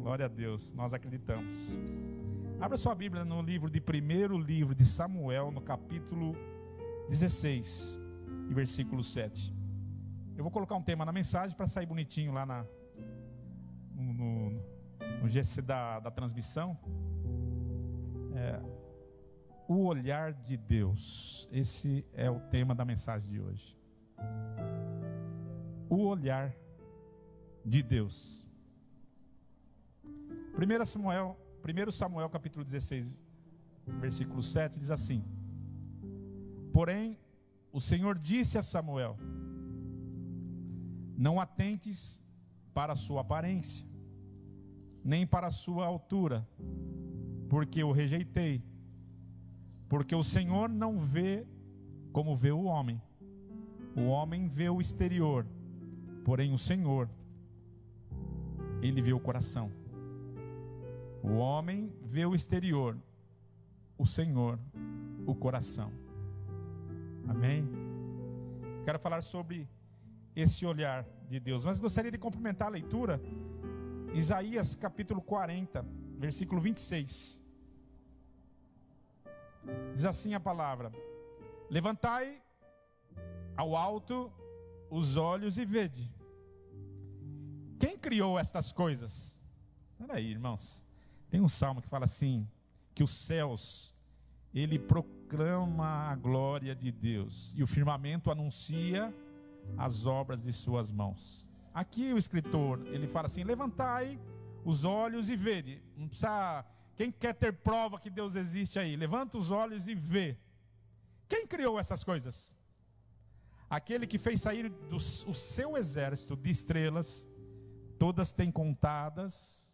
Glória a Deus, nós acreditamos. Abra sua Bíblia no primeiro livro de Samuel, no capítulo 16, e versículo 7. Eu vou colocar um tema na mensagem para sair bonitinho lá no GC da transmissão. O olhar de Deus. Esse é o tema da mensagem de hoje. O olhar de Deus. 1 Samuel capítulo 16, versículo 7 diz assim: Porém, o Senhor disse a Samuel: Não atentes para a sua aparência, nem para a sua altura, porque o rejeitei. Porque o Senhor não vê como vê o homem. O homem vê o exterior, porém o Senhor, Ele vê o coração. O homem vê o exterior, o Senhor, o coração. Amém? Quero falar sobre esse olhar de Deus, mas gostaria de complementar a leitura. Isaías capítulo 40, versículo 26. Diz assim a palavra: Levantai ao alto os olhos e vede. Quem criou estas coisas? Olha aí, irmãos. Tem um salmo que fala assim, que os céus, ele proclama a glória de Deus, e o firmamento anuncia as obras de suas mãos. Aqui o escritor, ele fala assim: levantai os olhos e vede. Não precisa, quem quer ter prova que Deus existe aí, levanta os olhos e vê. Quem criou essas coisas? Aquele que fez sair o seu exército de estrelas, todas têm contadas,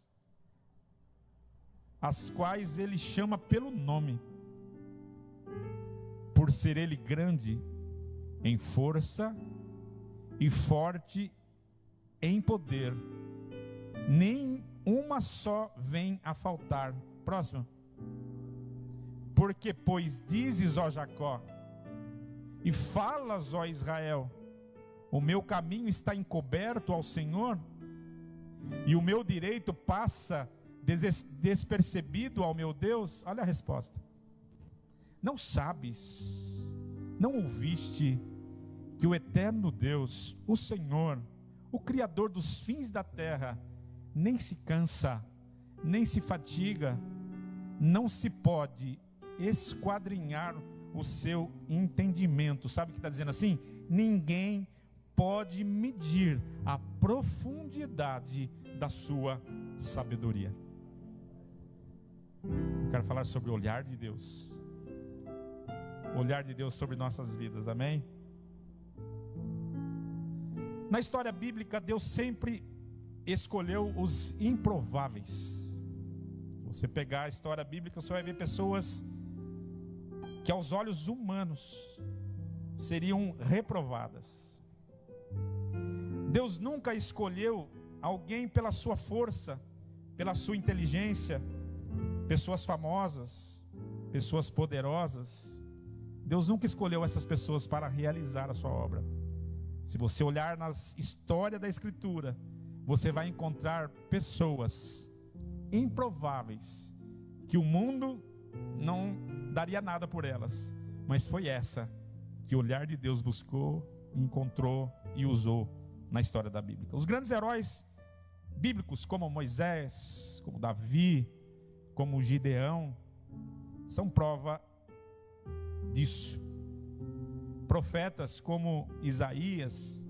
as quais ele chama pelo nome, por ser ele grande em força e forte em poder, nem uma só vem a faltar. Próximo. Porque, pois dizes, ó Jacó, e falas, ó Israel, o meu caminho está encoberto ao Senhor, e o meu direito passa despercebido ao meu Deus. Olha a resposta: não sabes, não ouviste que o eterno Deus, o Senhor, o Criador dos fins da terra, nem se cansa, nem se fatiga, não se pode esquadrinhar o seu entendimento. Sabe o que está dizendo assim? Ninguém pode medir a profundidade da sua sabedoria. Eu quero falar sobre o olhar de Deus. O olhar de Deus sobre nossas vidas, amém? Na história bíblica, Deus sempre escolheu os improváveis. Se você pegar a história bíblica, você vai ver pessoas que aos olhos humanos seriam reprovadas. Deus nunca escolheu alguém pela sua força, pela sua inteligência, pessoas famosas, pessoas poderosas. Deus nunca escolheu essas pessoas para realizar a sua obra. Se você olhar na história da Escritura, você vai encontrar pessoas improváveis, que o mundo não daria nada por elas, mas foi essa que o olhar de Deus buscou, encontrou e usou na história da Bíblia. Os grandes heróis bíblicos, como Moisés, como Davi, como Gideão, são prova disso. Profetas como Isaías,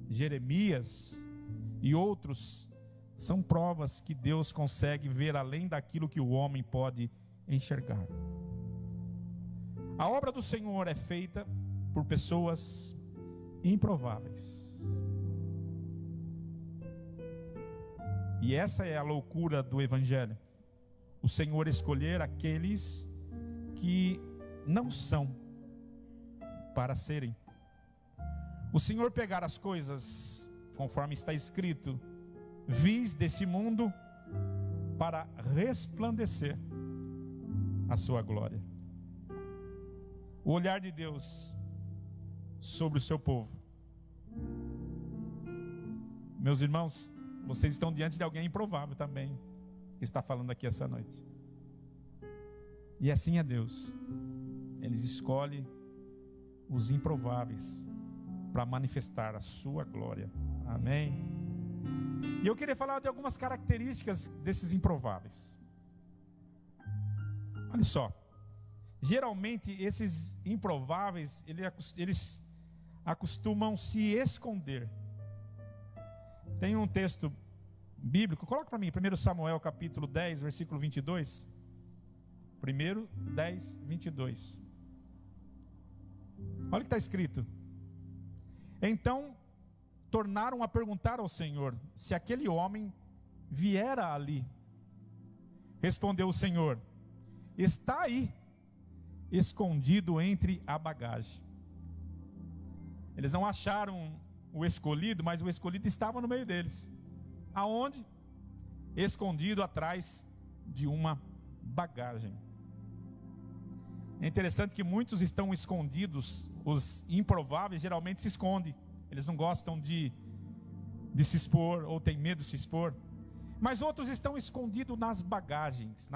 Jeremias e outros são provas que Deus consegue ver além daquilo que o homem pode enxergar. A obra do Senhor é feita por pessoas improváveis. E essa é a loucura do Evangelho. O Senhor escolher aqueles que não são para serem. O Senhor pegar as coisas, conforme está escrito, vis desse mundo, para resplandecer a sua glória. O olhar de Deus sobre o seu povo. Meus irmãos, vocês estão diante de alguém improvável também. que está falando aqui essa noite. E assim é Deus. Ele escolhe os improváveis para manifestar a sua glória. Amém? E eu queria falar de algumas características desses improváveis. Olha só. Geralmente esses improváveis, eles acostumam se esconder. Tem um texto bíblico, coloca para mim, 1 Samuel capítulo 10, versículo 22. 10, 22. Olha o que está escrito. Então tornaram a perguntar ao Senhor se aquele homem viera ali. Respondeu o Senhor: está aí, escondido entre a bagagem. Eles não acharam o escolhido, mas o escolhido estava no meio deles. Aonde? Escondido atrás de uma bagagem. É interessante que muitos estão escondidos. Os improváveis geralmente se escondem. Eles não gostam de se expor, ou têm medo de se expor. Mas outros estão escondidos nas bagagens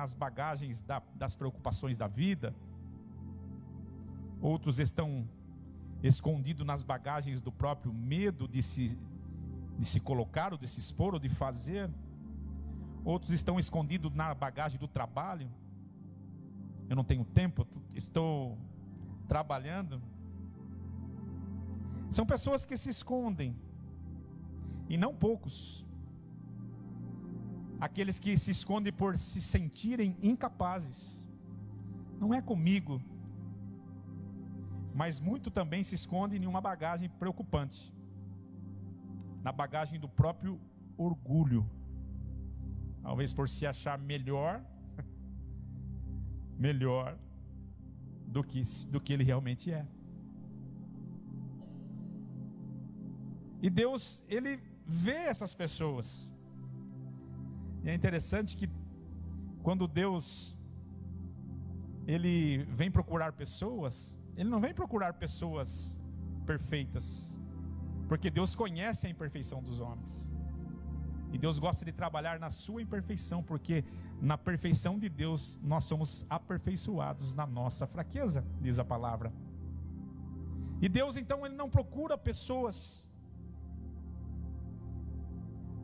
das preocupações da vida. Outros estão escondidos nas bagagens do próprio medo de se colocar, ou de se expor, ou de fazer. Outros estão escondidos na bagagem do trabalho. Eu não tenho tempo, estou trabalhando. São pessoas que se escondem, e não poucos. Aqueles que se escondem por se sentirem incapazes. Não é comigo. Mas muito também se esconde em uma bagagem preocupante. Na bagagem do próprio orgulho. Talvez por se achar melhor do que ele realmente é. E Deus, Ele vê essas pessoas. E é interessante que quando Deus Ele vem procurar pessoas, Ele não vem procurar pessoas perfeitas, porque Deus conhece a imperfeição dos homens. E Deus gosta de trabalhar na sua imperfeição, porque na perfeição de Deus nós somos aperfeiçoados na nossa fraqueza, diz a palavra. E Deus então, Ele não procura pessoas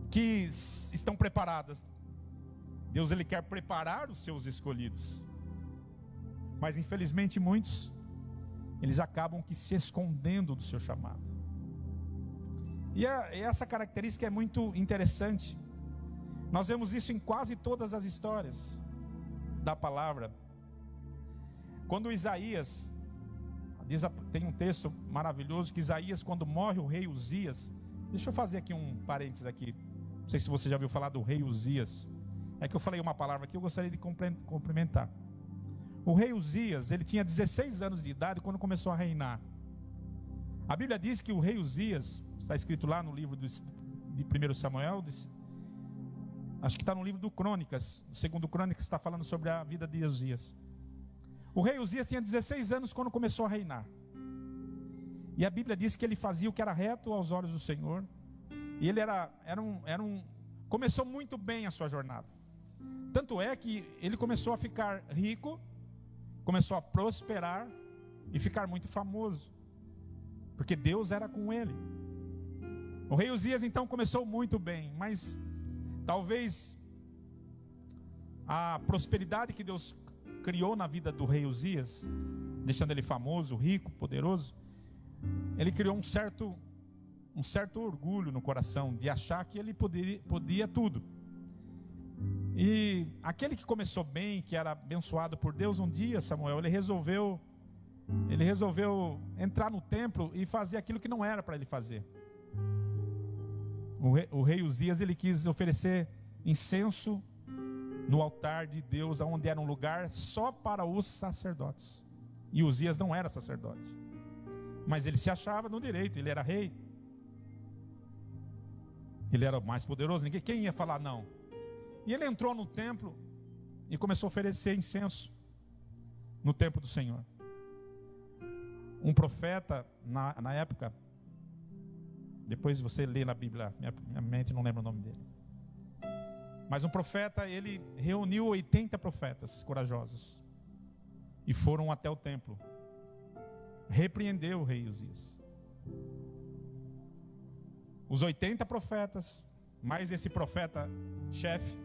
que estão preparadas. Deus, Ele quer preparar os seus escolhidos. Mas infelizmente muitos, eles acabam que se escondendo do seu chamado. E essa característica é muito interessante. Nós vemos isso em quase todas as histórias da palavra. Quando Isaías, tem um texto maravilhoso que Isaías, quando morre o rei Uzias, deixa eu fazer aqui um parênteses aqui. Não sei se você já ouviu falar do rei Uzias. É que eu falei uma palavra aqui, eu gostaria de complementar. O rei Uzias, ele tinha 16 anos de idade quando começou a reinar. A Bíblia diz que o rei Uzias, está escrito lá no livro de 1 Samuel, acho que está no livro do Crônicas, o segundo Crônicas está falando sobre a vida de Uzias. O rei Uzias tinha 16 anos quando começou a reinar. E a Bíblia diz que ele fazia o que era reto aos olhos do Senhor. E ele começou muito bem a sua jornada. Tanto é que ele começou a ficar rico, começou a prosperar e ficar muito famoso, porque Deus era com ele. O rei Uzias então começou muito bem, mas talvez a prosperidade que Deus criou na vida do rei Uzias, deixando ele famoso, rico, poderoso, ele criou um certo orgulho no coração, de achar que ele podia tudo. E aquele que começou bem, que era abençoado por Deus, um dia, Samuel, ele resolveu entrar no templo e fazer aquilo que não era para ele fazer. O rei Uzias, ele quis oferecer incenso no altar de Deus, onde era um lugar só para os sacerdotes. E Uzias não era sacerdote, mas ele se achava no direito, ele era rei. Ele era o mais poderoso, quem ia falar não? E ele entrou no templo e começou a oferecer incenso no templo do Senhor. Um profeta na época, depois você lê na Bíblia, minha mente não lembra o nome dele, Mas um profeta, ele reuniu 80 profetas corajosos e foram até o templo. Repreendeu o rei Uzias. Os 80 profetas, mais esse profeta chefe,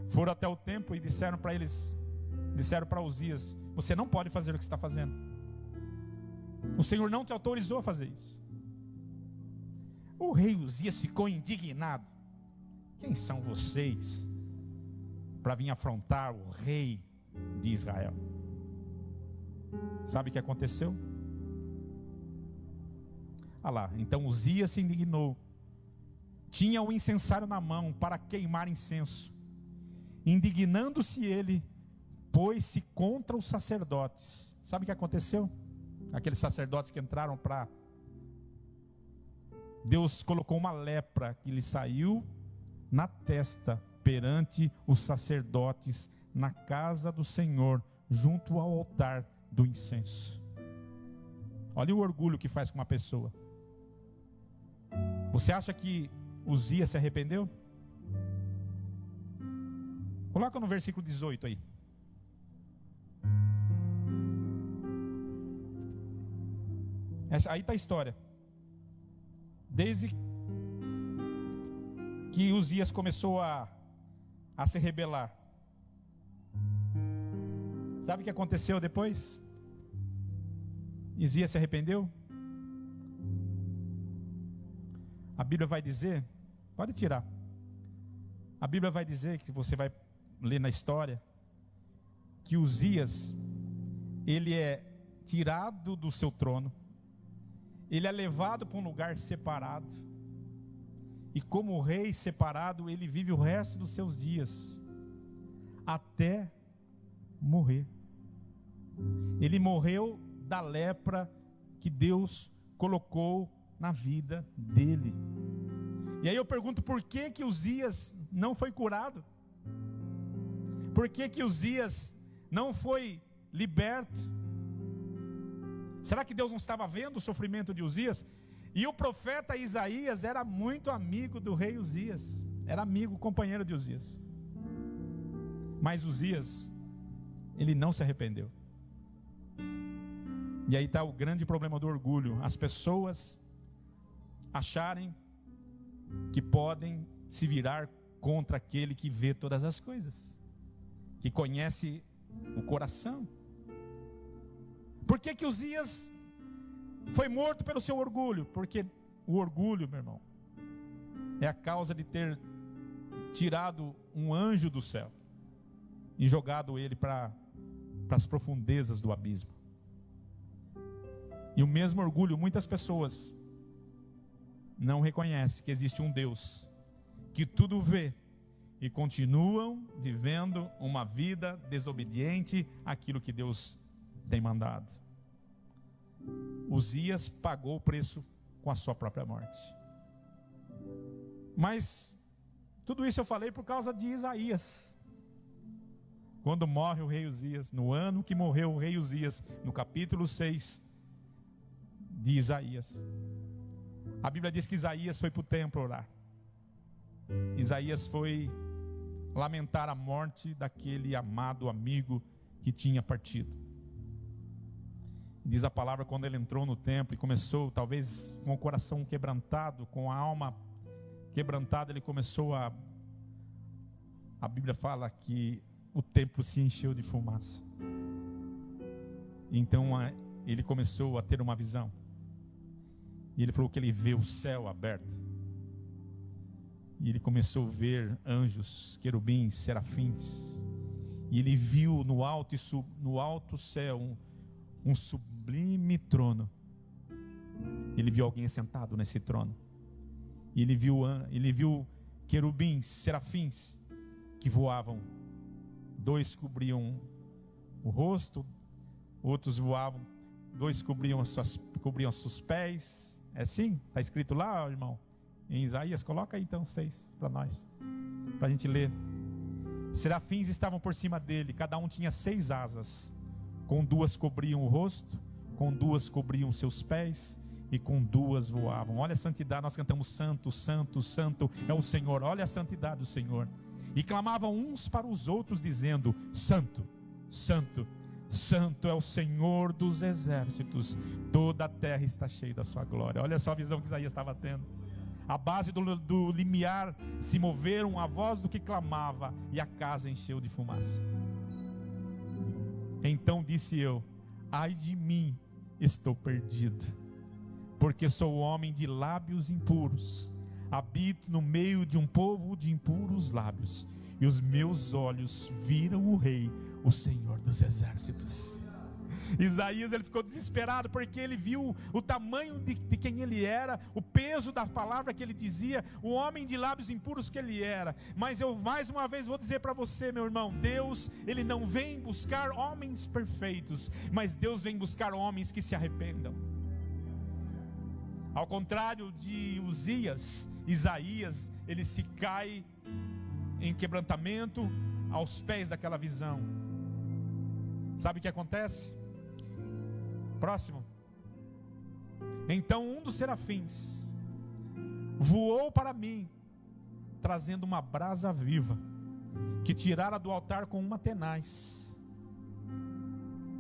foram até o templo e disseram para Uzias: você não pode fazer o que está fazendo. O Senhor não te autorizou a fazer isso. O rei Uzias ficou indignado. Quem são vocês para vir afrontar o rei de Israel? Sabe o que aconteceu? Ah lá, então Uzias se indignou. Tinha o incensário na mão para queimar incenso. Indignando-se ele, pôs-se contra os sacerdotes. Sabe o que aconteceu? Aqueles sacerdotes que entraram para... Deus colocou uma lepra que lhe saiu na testa perante os sacerdotes na casa do Senhor, junto ao altar do incenso. Olha o orgulho que faz com uma pessoa. Você acha que Uzias se arrependeu? Coloca no versículo 18 aí. Aí está a história. Desde que Uzias começou a se rebelar. Sabe o que aconteceu depois? Uzias se arrependeu? A Bíblia vai dizer, pode tirar. A Bíblia vai dizer, que você vai ler na história, que Uzias, ele é tirado do seu trono, ele é levado para um lugar separado, e como rei separado, ele vive o resto dos seus dias, até morrer. Ele morreu da lepra que Deus colocou na vida dele. E aí eu pergunto, por que que Uzias não foi curado? Por que que Uzias não foi liberto? Será que Deus não estava vendo o sofrimento de Uzias? E o profeta Isaías era muito amigo do rei Uzias, era amigo, companheiro de Uzias. Mas Uzias, ele não se arrependeu. E aí está o grande problema do orgulho. As pessoas acharem que podem se virar contra aquele que vê todas as coisas, que conhece o coração. Por que que Uzias foi morto pelo seu orgulho? Porque o orgulho, meu irmão, é a causa de ter tirado um anjo do céu e jogado ele para as profundezas do abismo. E o mesmo orgulho, muitas pessoas não reconhecem que existe um Deus que tudo vê e continuam vivendo uma vida desobediente àquilo que Deus tem mandado. Uzias pagou o preço com a sua própria morte. Mas tudo isso eu falei por causa de Isaías. Quando morre o rei Uzias, no ano que morreu o rei Uzias, no capítulo 6 de Isaías, a Bíblia diz que Isaías foi para o templo orar. Isaías foi lamentar a morte daquele amado amigo que tinha partido. Diz a palavra, quando ele entrou no templo e começou, talvez com o coração quebrantado, com a alma quebrantada, ele começou a Bíblia fala que o templo se encheu de fumaça. Então ele começou a ter uma visão. E ele falou que ele vê o céu aberto. E ele começou a ver anjos, querubins, serafins. E ele viu no alto céu um sublime trono. Ele viu alguém sentado nesse trono. E ele viu querubins, serafins que voavam. 2 cobriam o rosto, outros voavam. 2 cobriam os seus pés. É assim? Está escrito lá, irmão, em Isaías. Coloca aí então 6 para nós, para a gente ler. Serafins estavam por cima dele, cada um tinha 6 asas. Com 2 cobriam o rosto, com 2 cobriam seus pés, e com 2 voavam. Olha a santidade, nós cantamos santo, santo, santo é o Senhor. Olha a santidade do Senhor. e clamavam uns para os outros, dizendo: Santo, Santo, Santo é o Senhor dos exércitos, toda a terra está cheia da sua glória. Olha só a visão que Isaías estava tendo. A base do limiar se moveram a voz do que clamava, e a casa encheu de fumaça. Então disse eu: ai de mim, estou perdido, porque sou homem de lábios impuros, habito no meio de um povo de impuros lábios, e os meus olhos viram o Rei, o Senhor dos exércitos. Isaías, ele ficou desesperado, porque ele viu o tamanho de quem ele era, o peso da palavra que ele dizia, o homem de lábios impuros que ele era. Mas eu mais uma vez vou dizer para você, meu irmão, Deus, ele não vem buscar homens perfeitos, mas Deus vem buscar homens que se arrependam. Ao contrário de Uzias, Isaías, ele se cai em quebrantamento aos pés daquela visão. Sabe o que acontece? Próximo. Então um dos serafins voou para mim, trazendo uma brasa viva, que tirara do altar com uma tenaz.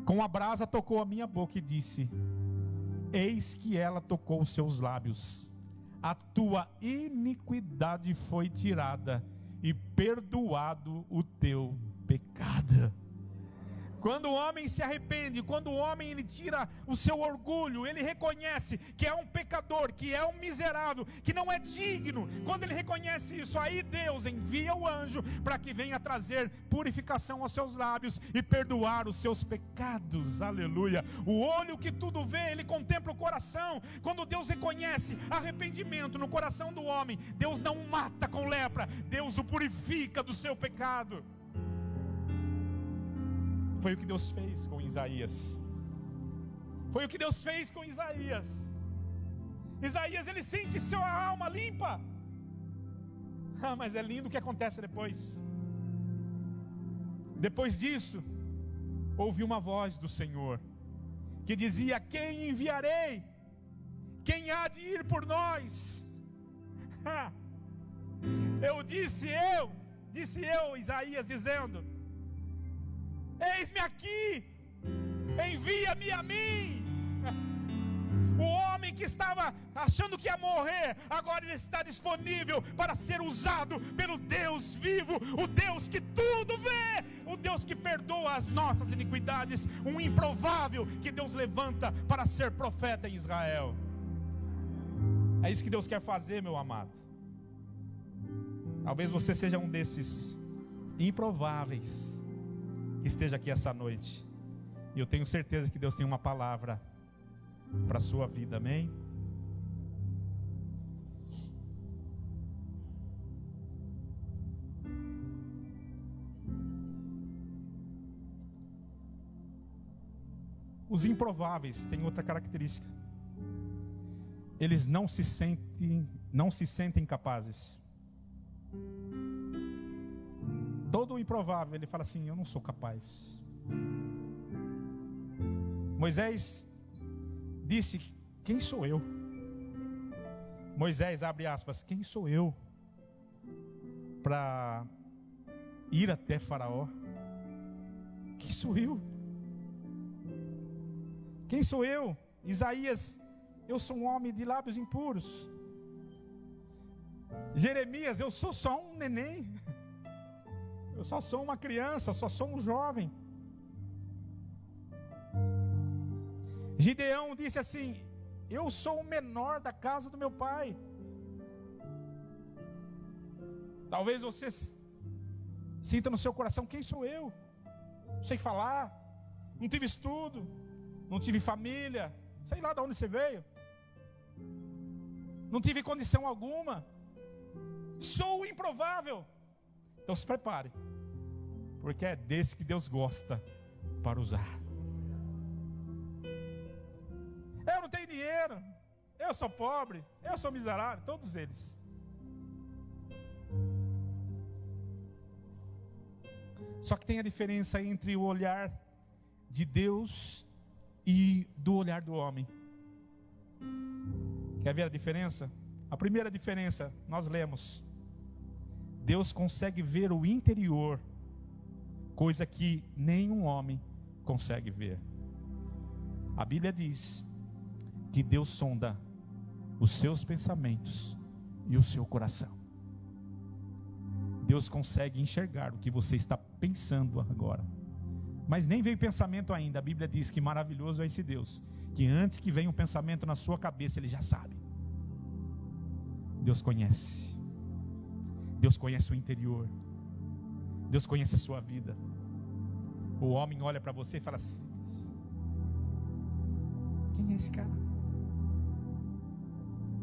Com a brasa tocou a minha boca e disse: eis que ela tocou os seus lábios, a tua iniquidade foi tirada, e perdoado o teu pecado. Quando o homem se arrepende, quando o homem ele tira o seu orgulho, ele reconhece que é um pecador, que é um miserável, que não é digno. Quando ele reconhece isso, aí Deus envia o anjo para que venha trazer purificação aos seus lábios e perdoar os seus pecados. Aleluia. O olho que tudo vê, ele contempla o coração. Quando Deus reconhece arrependimento no coração do homem, Deus não o mata com lepra, Deus o purifica do seu pecado. Foi o que Deus fez com Isaías. Foi o que Deus fez com Isaías. Isaías, ele sente sua alma limpa. Mas é lindo o que acontece depois. Depois disso, ouvi uma voz do Senhor, que dizia: quem enviarei? Quem há de ir por nós? Disse eu, Isaías, dizendo: eis-me aqui, envia-me a mim. O homem que estava achando que ia morrer, agora ele está disponível para ser usado pelo Deus vivo, o Deus que tudo vê, o Deus que perdoa as nossas iniquidades, um improvável que Deus levanta para ser profeta em Israel. É isso que Deus quer fazer, meu amado. Talvez você seja um desses improváveis que esteja aqui essa noite, e eu tenho certeza que Deus tem uma palavra para a sua vida, amém? Os improváveis têm outra característica: eles não se sentem capazes. Todo improvável, ele fala assim: eu não sou capaz. Moisés disse: quem sou eu? Moisés, abre aspas, quem sou eu para ir até Faraó? Quem sou eu? Quem sou eu? Isaías: eu sou um homem de lábios impuros. Jeremias: eu sou só um neném. Eu só sou uma criança, só sou um jovem. Gideão disse assim: eu sou o menor da casa do meu pai. Talvez você sinta no seu coração: quem sou eu? Não sei falar, não tive estudo, não tive família, sei lá de onde você veio, não tive condição alguma, sou o improvável. Então se prepare, porque é desse que Deus gosta para usar. Eu não tenho dinheiro, eu sou pobre, eu sou miserável, todos eles. Só que tem a diferença entre o olhar de Deus e do olhar do homem. Quer ver a diferença? A primeira diferença, nós lemos: Deus consegue ver o interior, coisa que nenhum homem consegue ver. A Bíblia diz que Deus sonda os seus pensamentos e o seu coração. Deus consegue enxergar o que você está pensando agora, mas nem veio pensamento ainda. A Bíblia diz que maravilhoso é esse Deus, que antes que venha um pensamento na sua cabeça, Ele já sabe. Deus conhece. Deus conhece o interior. Deus conhece a sua vida. O homem olha para você e fala assim: quem é esse cara?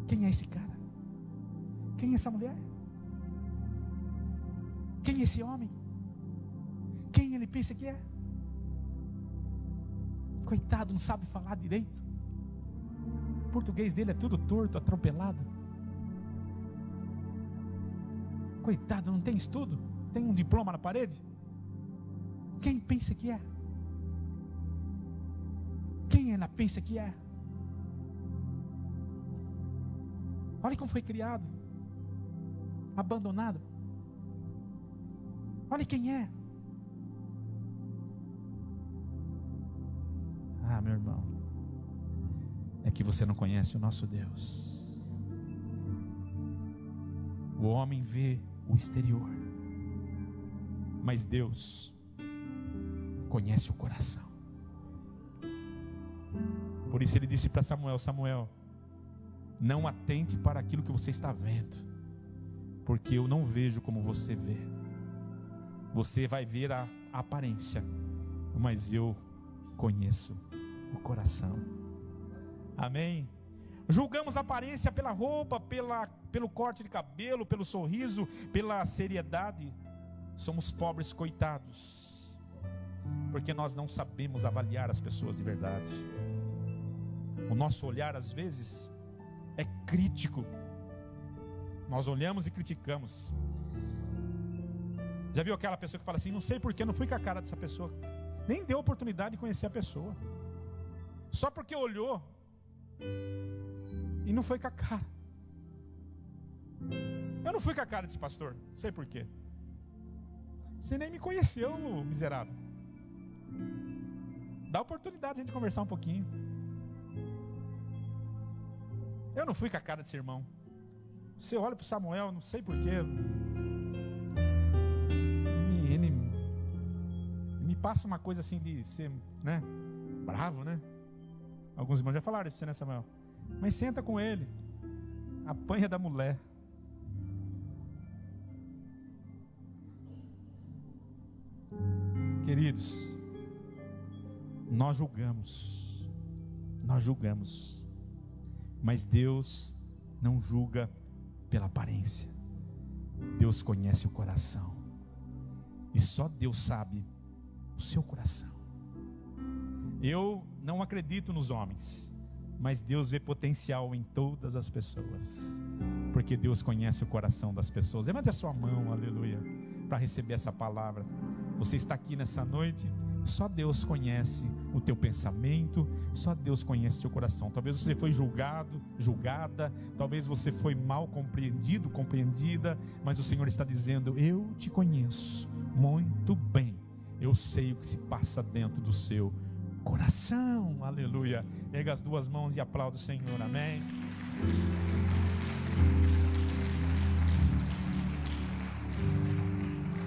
Quem é esse cara? Quem é essa mulher? Quem é esse homem? Quem ele pensa que é? Coitado, não sabe falar direito. O português dele é tudo torto, atropelado. Coitado, não tem estudo? Tem um diploma na parede? Quem pensa que é? Quem ela pensa que é? Olha como foi criado, abandonado. Olha quem é. Ah, meu irmão, é que você não conhece o nosso Deus. O homem vê o exterior, mas Deus conhece o coração. Por isso ele disse para Samuel: Samuel, não atente para aquilo que você está vendo, porque eu não vejo como você vê. Você vai ver a aparência, mas eu conheço o coração. Amém? Julgamos a aparência pela roupa, pelo corte de cabelo, pelo sorriso, pela seriedade. Somos pobres coitados, porque nós não sabemos avaliar as pessoas de verdade. O nosso olhar às vezes é crítico. Nós olhamos e criticamos. Já viu aquela pessoa que fala assim: não sei porque não fui com a cara dessa pessoa. Nem deu oportunidade de conhecer a pessoa, só porque olhou e não foi com a cara. Eu não fui com a cara desse pastor, não sei porquê. Você nem me conheceu, miserável. Dá oportunidade de a gente conversar um pouquinho. Eu não fui com a cara desse irmão. Você olha para o Samuel, não sei porquê, ele me passa uma coisa assim de ser, né, bravo, né? Alguns irmãos já falaram isso para você, né, Samuel? Mas senta com ele, apanha da mulher. Queridos, nós julgamos, mas Deus não julga pela aparência. Deus conhece o coração, e só Deus sabe o seu coração. Eu não acredito nos homens, mas Deus vê potencial em todas as pessoas, porque Deus conhece o coração das pessoas. Levante a sua mão, aleluia, para receber essa palavra. Você está aqui nessa noite, só Deus conhece o teu pensamento, só Deus conhece o teu coração. Talvez você foi julgado, julgada, talvez você foi mal compreendido, compreendida, mas o Senhor está dizendo: eu te conheço muito bem, eu sei o que se passa dentro do seu coração. Aleluia. Pega as duas mãos e aplauda o Senhor. Amém.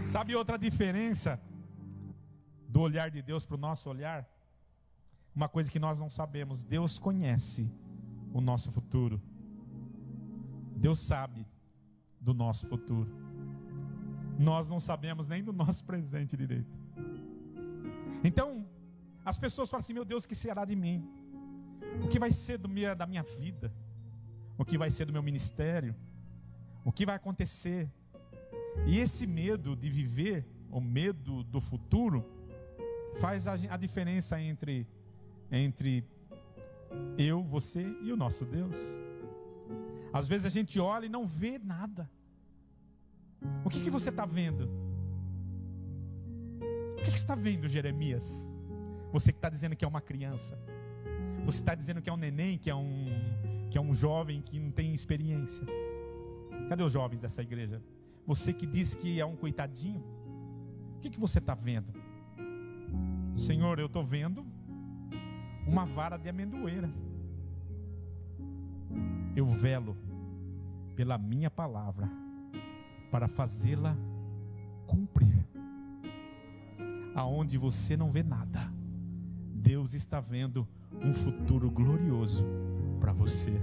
Sabe outra diferença do olhar de Deus para o nosso olhar? Uma coisa que nós não sabemos: Deus conhece o nosso futuro. Deus sabe do nosso futuro. Nós não sabemos nem do nosso presente direito. Então, as pessoas falam assim: meu Deus, o que será de mim? O que vai ser da minha vida? O que vai ser do meu ministério? O que vai acontecer? E esse medo de viver, o medo do futuro, faz a diferença entre eu, você e o nosso Deus. Às vezes a gente olha e não vê nada. O que você está vendo? O que você está vendo, Jeremias? Você que está dizendo que é uma criança, você está dizendo que é um neném, que é um jovem que não tem experiência. Cadê os jovens dessa igreja? Você que diz que é um coitadinho, o que você está vendo? Senhor, eu estou vendo uma vara de amendoeiras. Eu velo pela minha palavra para fazê-la cumprir. Aonde você não vê nada, Deus está vendo um futuro glorioso para você.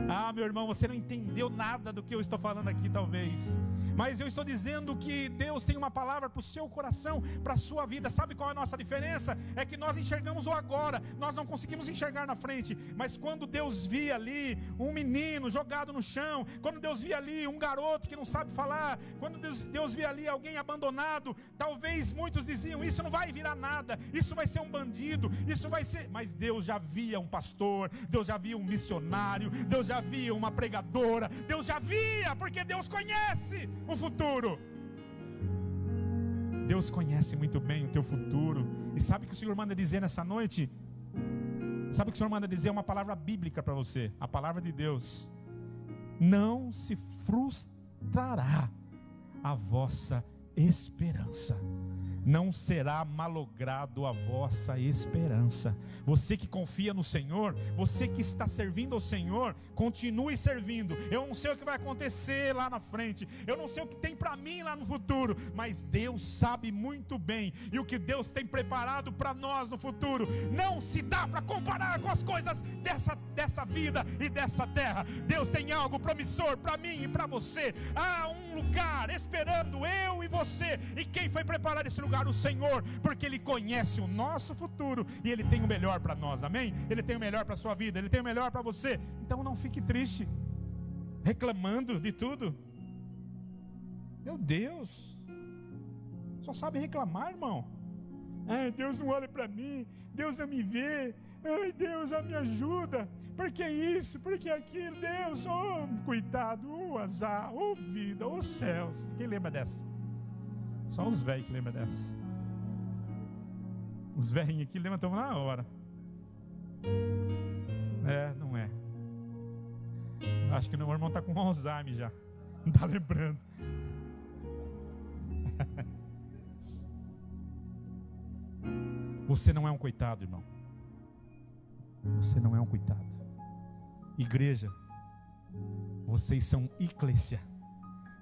Ah, meu irmão, você não entendeu nada do que eu estou falando aqui talvez, mas eu estou dizendo que Deus tem uma palavra para o seu coração, para a sua vida. Sabe qual é a nossa diferença? É que nós enxergamos o agora, nós não conseguimos enxergar na frente. Mas quando Deus via ali um menino jogado no chão, quando Deus via ali um garoto que não sabe falar, quando Deus via ali alguém abandonado, talvez muitos diziam, isso não vai virar nada, isso vai ser um bandido, isso vai ser... Mas Deus já via um pastor, Deus já via um missionário, Deus já via uma pregadora, Deus já via, porque Deus conhece o futuro. Deus conhece muito bem o teu futuro. E sabe o que o Senhor manda dizer nessa noite? Sabe o que o Senhor manda dizer? Uma palavra bíblica para você, a palavra de Deus: não se frustrará a vossa esperança, não será malogrado a vossa esperança. Você que confia no Senhor, você que está servindo ao Senhor, continue servindo. Eu não sei o que vai acontecer lá na frente, eu não sei o que tem para mim lá no futuro, mas Deus sabe muito bem, e o que Deus tem preparado para nós no futuro não se dá para comparar com as coisas dessa vida e dessa terra. Deus tem algo promissor para mim e para você. Há um lugar esperando eu e você, e quem foi preparar esse lugar? O Senhor, porque Ele conhece o nosso futuro e Ele tem o melhor para nós, amém? Ele tem o melhor para a sua vida, Ele tem o melhor para você. Então não fique triste, reclamando de tudo. Meu Deus, só sabe reclamar, irmão. Ai, Deus não olha para mim, Deus não me vê, ai, Deus não me ajuda, por que isso, por que aquilo? Deus, oh, coitado, oh, azar, oh, vida, oh, céus. Quem lembra dessa? Só os velhos que lembram dessa. Os velhinhos aqui lembram na hora. Não é. Acho que o meu irmão está com Alzheimer já. Não está lembrando. Você não é um coitado, irmão. Você não é um coitado. Igreja, vocês são eclésia,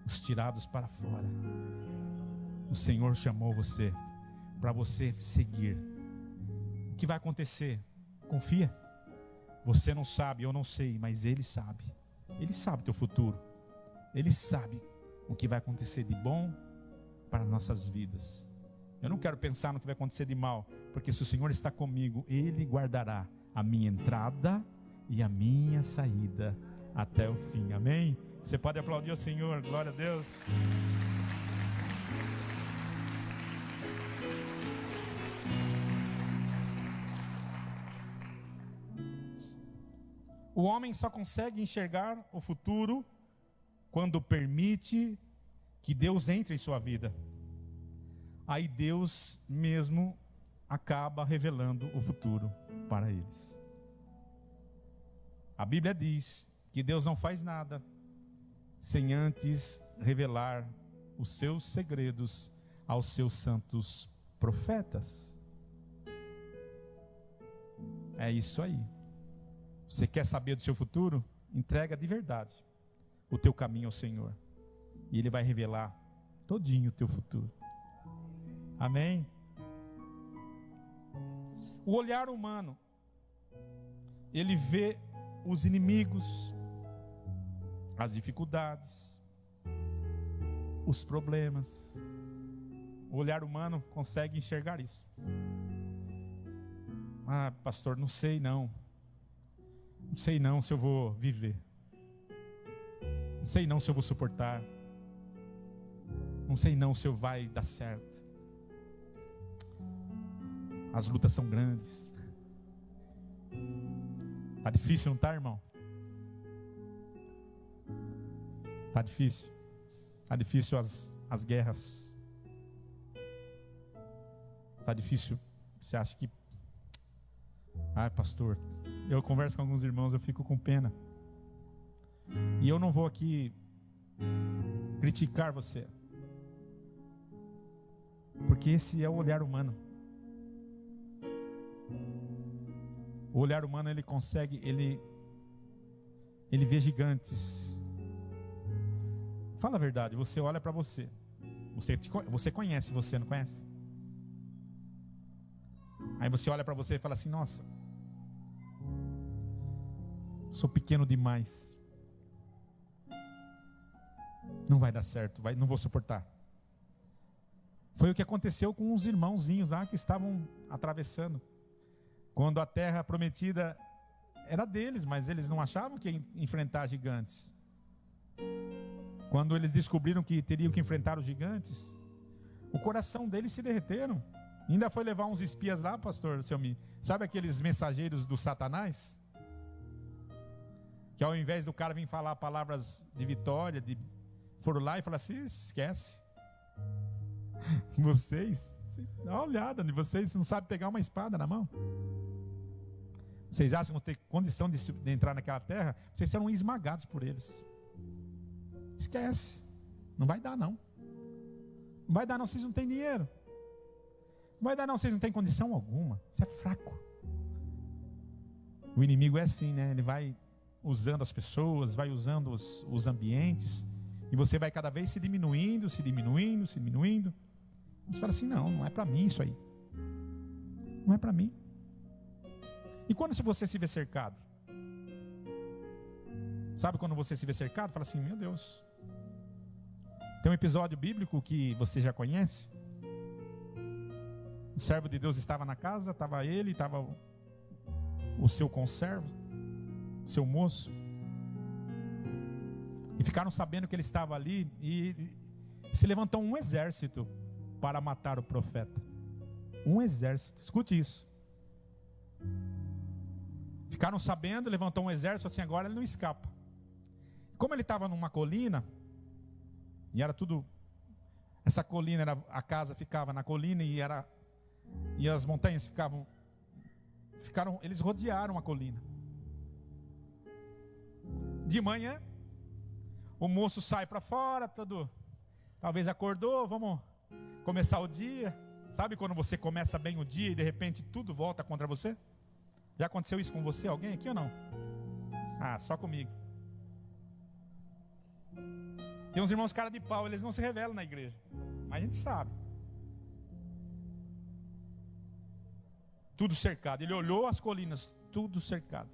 os tirados para fora. O Senhor chamou você para você seguir. O que vai acontecer? Confia. Você não sabe, eu não sei, mas Ele sabe. Ele sabe o teu futuro. Ele sabe o que vai acontecer de bom para nossas vidas. Eu não quero pensar no que vai acontecer de mal, porque se o Senhor está comigo, Ele guardará a minha entrada e a minha saída até o fim. Amém? Você pode aplaudir o Senhor, glória a Deus. O homem só consegue enxergar o futuro quando permite que Deus entre em sua vida. Aí Deus mesmo acaba revelando o futuro para eles. A Bíblia diz que Deus não faz nada sem antes revelar os seus segredos aos seus santos profetas. É isso aí. Você quer saber do seu futuro? Entrega de verdade o teu caminho ao Senhor, e Ele vai revelar todinho o teu futuro. Amém? O olhar humano, ele vê os inimigos, as dificuldades, os problemas. O olhar humano consegue enxergar isso. Ah, pastor, não sei não. Não sei não se eu vou viver. Não sei não se eu vou suportar. Não sei não se eu vai dar certo. As lutas são grandes. Tá difícil, não tá, irmão? Tá difícil. Tá difícil as guerras. Tá difícil. Você acha que... Ah, pastor, eu converso com alguns irmãos, eu fico com pena. E eu não vou aqui criticar você. Porque esse é o olhar humano. O olhar humano, ele consegue, ele vê gigantes. Fala a verdade, você olha para você. Você conhece, você não conhece? Aí você olha para você e fala assim: nossa, sou pequeno demais. Não vai dar certo, não vou suportar. Foi o que aconteceu com os irmãozinhos lá que estavam atravessando. Quando a terra prometida era deles, mas eles não achavam que ia enfrentar gigantes. Quando eles descobriram que teriam que enfrentar os gigantes, o coração deles se derreteram. Ainda foi levar uns espias lá, pastor Selmi. Sabe aqueles mensageiros do Satanás? Que ao invés do cara vir falar palavras de vitória, foram lá e falaram assim: esquece. Vocês, dá uma olhada de vocês, não sabem pegar uma espada na mão. Vocês acham que vão ter condição de entrar naquela terra? Vocês serão esmagados por eles. Esquece. Não vai dar não. Não vai dar não, vocês não têm dinheiro. Não vai dar não, vocês não têm condição alguma. Você é fraco. O inimigo é assim, né? Ele vai usando as pessoas, vai usando os ambientes, e você vai cada vez se diminuindo. Você fala assim: não é para mim isso aí. Não é para mim. E quando você se vê cercado? Sabe quando você se vê cercado? Fala assim: meu Deus. Tem um episódio bíblico que você já conhece. O servo de Deus estava na casa, estava ele, estava o seu conservo, o seu moço. E ficaram sabendo que ele estava ali, e se levantou um exército para matar o profeta. Um exército, escute isso. Ficaram sabendo, levantou um exército, assim, agora ele não escapa. Como ele estava numa colina, e era tudo, essa colina, a casa ficava na colina, e as montanhas ficaram, eles rodearam a colina. De manhã, o moço sai para fora, talvez acordou, vamos começar o dia. Sabe quando você começa bem o dia e de repente tudo volta contra você? Já aconteceu isso com você? Alguém aqui ou não? Ah, só comigo. Tem uns irmãos cara de pau, eles não se revelam na igreja, mas a gente sabe. Tudo cercado. Ele olhou as colinas, tudo cercado.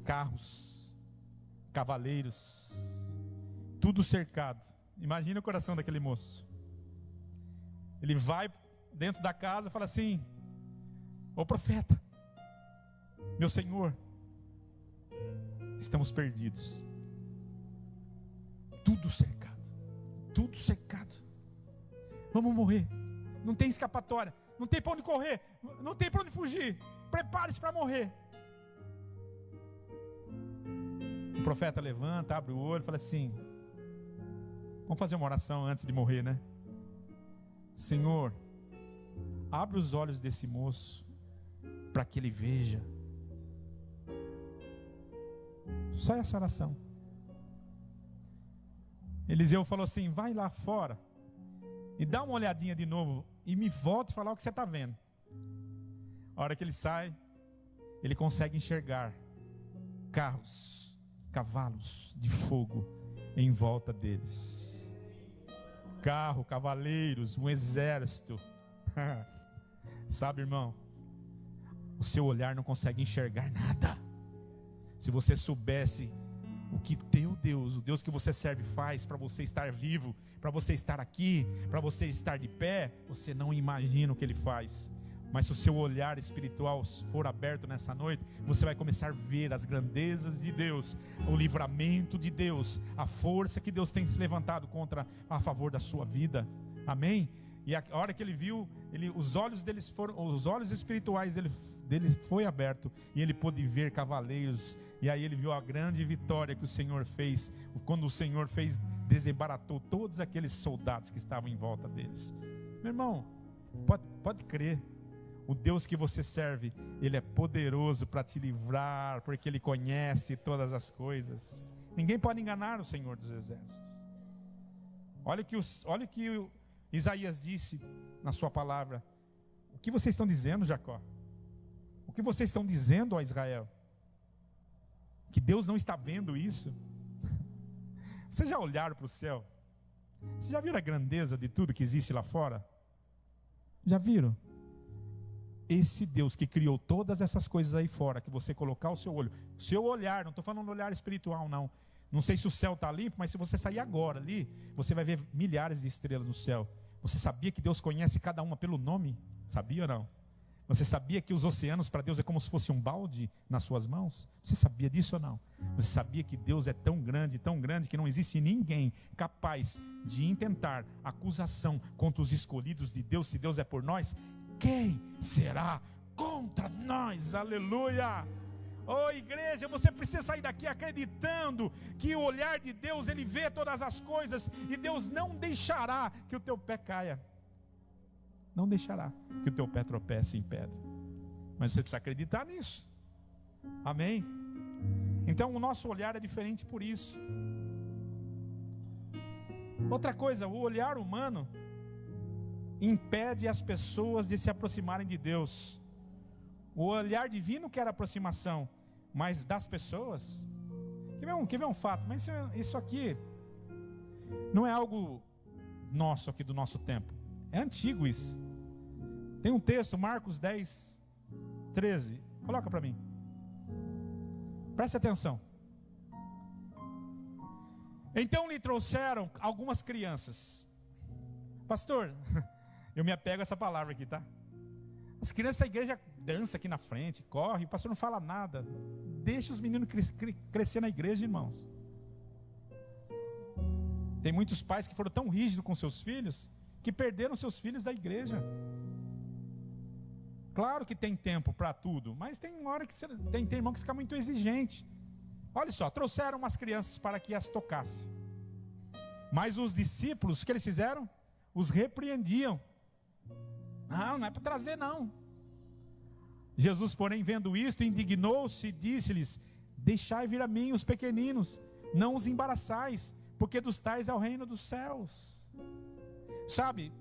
Carros, cavaleiros, tudo cercado. Imagina o coração daquele moço. Ele vai dentro da casa e fala assim: ô profeta, meu senhor, estamos perdidos. Tudo cercado, tudo cercado. Vamos morrer. Não tem escapatória, não tem para onde correr, não tem para onde fugir. Prepare-se para morrer. O profeta levanta, abre o olho e fala assim: vamos fazer uma oração antes de morrer, né? Senhor, abre os olhos desse moço para que ele veja. Só essa oração. Eliseu falou assim: vai lá fora e dá uma olhadinha de novo e me volta e falar o que você está vendo. A hora que ele sai, ele consegue enxergar carros, cavalos de fogo em volta deles. Carro, cavaleiros, um exército. Sabe, irmão, o seu olhar não consegue enxergar nada. Se você soubesse o que teu Deus, o Deus que você serve, faz para você estar vivo, para você estar aqui, para você estar de pé, você não imagina o que Ele faz. Mas se o seu olhar espiritual for aberto nessa noite, você vai começar a ver as grandezas de Deus, o livramento de Deus, a força que Deus tem se levantado a favor da sua vida. Amém? E a hora que ele viu, os olhos espirituais dele foi aberto, e ele pôde ver cavaleiros. E aí ele viu a grande vitória que o Senhor fez, quando o Senhor desembaratou todos aqueles soldados que estavam em volta deles. Meu irmão, pode crer, o Deus que você serve, Ele é poderoso para te livrar, porque Ele conhece todas as coisas. Ninguém pode enganar o Senhor dos Exércitos. Olha o que Isaías disse na sua palavra. O que vocês estão dizendo, Jacó? O que vocês estão dizendo a Israel? Que Deus não está vendo isso? Vocês já olharam para o céu? Vocês já viram a grandeza de tudo que existe lá fora? Já viram? Esse Deus que criou todas essas coisas aí fora, que você colocar o seu olho, o seu olhar, não estou falando olhar espiritual não. Não sei se o céu está limpo, mas se você sair agora ali, você vai ver milhares de estrelas no céu. Você sabia que Deus conhece cada uma pelo nome? Sabia ou não? Você sabia que os oceanos para Deus é como se fosse um balde nas suas mãos? Você sabia disso ou não? Você sabia que Deus é tão grande que não existe ninguém capaz de intentar acusação contra os escolhidos de Deus, se Deus é por nós? Quem será contra nós? Aleluia! Oh, igreja, você precisa sair daqui acreditando que o olhar de Deus, Ele vê todas as coisas, e Deus não deixará que o teu pé caia. Não deixará que o teu pé tropece em pedra. Mas você precisa acreditar nisso. Amém? Então o nosso olhar é diferente por isso. Outra coisa, o olhar humano impede as pessoas de se aproximarem de Deus. O olhar divino quer aproximação, mas das pessoas, quer ver um fato, mas isso aqui não é algo nosso aqui do nosso tempo, é antigo isso. Tem um texto, Marcos 10, 13, coloca para mim, preste atenção. Então lhe trouxeram algumas crianças. Pastor, eu me apego a essa palavra aqui, tá? As crianças da igreja dançam aqui na frente, corre, o pastor não fala nada. Deixa os meninos crescer na igreja, irmãos. Tem muitos pais que foram tão rígidos com seus filhos, que perderam seus filhos da igreja. Claro que tem tempo para tudo, mas tem uma hora que tem irmão que fica muito exigente. Olha só, trouxeram umas crianças para que as tocasse. Mas os discípulos, o que eles fizeram? Os repreendiam. Não é para trazer não. Jesus, porém, vendo isto, indignou-se e disse-lhes: deixai vir a mim os pequeninos, não os embaraçais, porque dos tais é o reino dos céus. Sabe,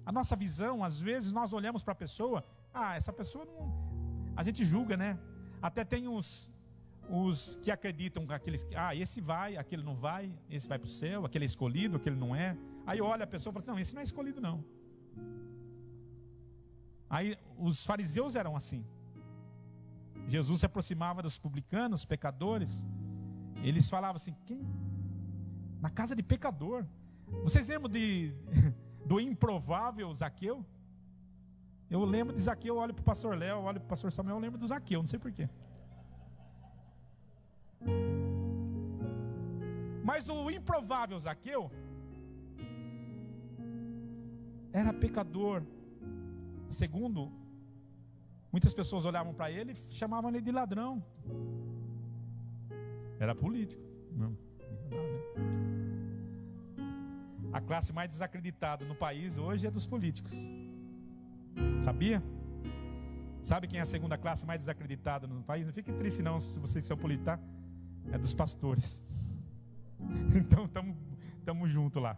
a nossa visão, às vezes nós olhamos para a pessoa, essa pessoa não... A gente julga, né? Até tem os que acreditam, aqueles que, esse vai, aquele não vai, esse vai para o céu, aquele é escolhido, aquele não é. Aí olha a pessoa e fala assim: não, esse não é escolhido não. Aí os fariseus eram assim. Jesus se aproximava dos publicanos, pecadores. Eles falavam assim: quem? Na casa de pecador. Vocês lembram do improvável Zaqueu? Eu lembro de Zaqueu, olho para o pastor Léo, olho para o pastor Samuel, eu lembro do Zaqueu, não sei porquê. Mas o improvável Zaqueu era pecador. Segundo, muitas pessoas olhavam para ele e chamavam ele de ladrão. Era político. A classe mais desacreditada no país hoje é dos políticos. Sabia? Sabe quem é a segunda classe mais desacreditada no país? Não fique triste não se vocês são políticos, tá? É dos pastores. Então estamos juntos lá.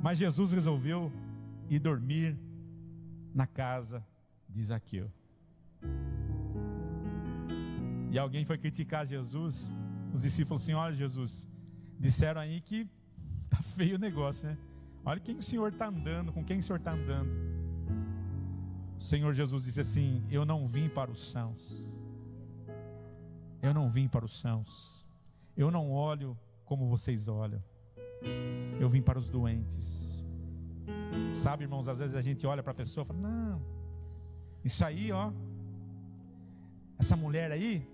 Mas Jesus resolveu ir dormir na casa de Zaqueu. E alguém foi criticar Jesus. Os discípulos assim: olha, Jesus, disseram aí que tá feio o negócio, né? Olha quem o Senhor está andando, com quem o Senhor está andando. O Senhor Jesus disse assim: eu não vim para os sãos. Eu não vim para os sãos. Eu não olho como vocês olham. Eu vim para os doentes. Sabe, irmãos, às vezes a gente olha para a pessoa e fala: não, isso aí, essa mulher aí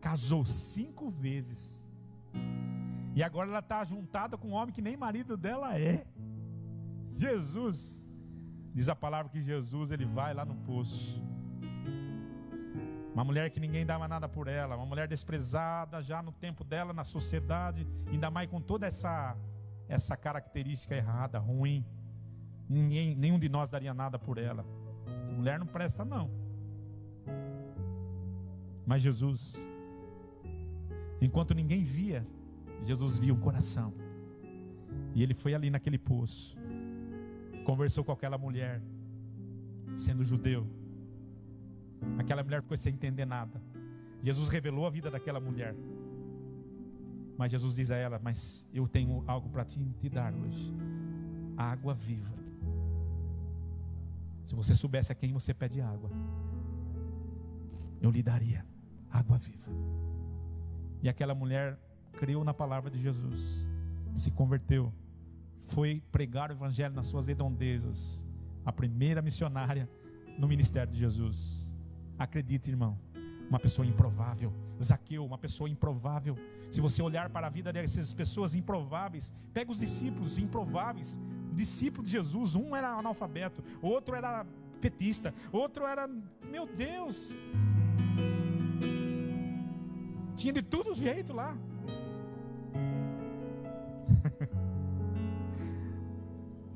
casou 5 vezes e agora ela está juntada com um homem que nem marido dela é. Jesus, diz a palavra que Jesus, ele vai lá no poço. Uma mulher que ninguém dava nada por ela, uma mulher desprezada já no tempo dela, na sociedade, ainda mais com toda essa característica errada, ruim. Nenhum de nós daria nada por ela. Essa mulher não presta não. Mas Jesus, enquanto ninguém via, Jesus via o coração. E ele foi ali naquele poço, conversou com aquela mulher, sendo judeu. Aquela mulher ficou sem entender nada. Jesus revelou a vida daquela mulher. Mas Jesus diz a ela: mas eu tenho algo para te dar hoje, a água viva. Se você soubesse a quem você pede água, eu lhe daria água viva. E aquela mulher creu na palavra de Jesus, se converteu, foi pregar o evangelho nas suas redondezas, a primeira missionária no ministério de Jesus. Acredite, irmão, uma pessoa improvável. Zaqueu, uma pessoa improvável. Se você olhar para a vida dessas pessoas improváveis, pega os discípulos improváveis, discípulo de Jesus. Um era analfabeto, outro era petista, outro era, meu Deus, tinha de tudo jeito lá.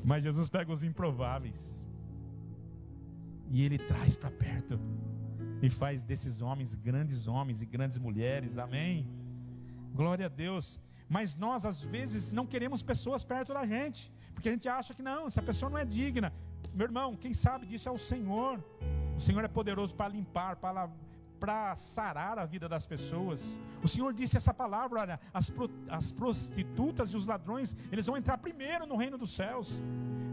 Mas Jesus pega os improváveis e Ele traz para perto e faz desses homens grandes homens e grandes mulheres. Amém? Glória a Deus. Mas nós às vezes não queremos pessoas perto da gente, porque a gente acha que não, essa pessoa não é digna. Meu irmão, quem sabe disso é o Senhor. O Senhor é poderoso para limpar, para sarar a vida das pessoas. O Senhor disse essa palavra: olha, as prostitutas e os ladrões, eles vão entrar primeiro no reino dos céus.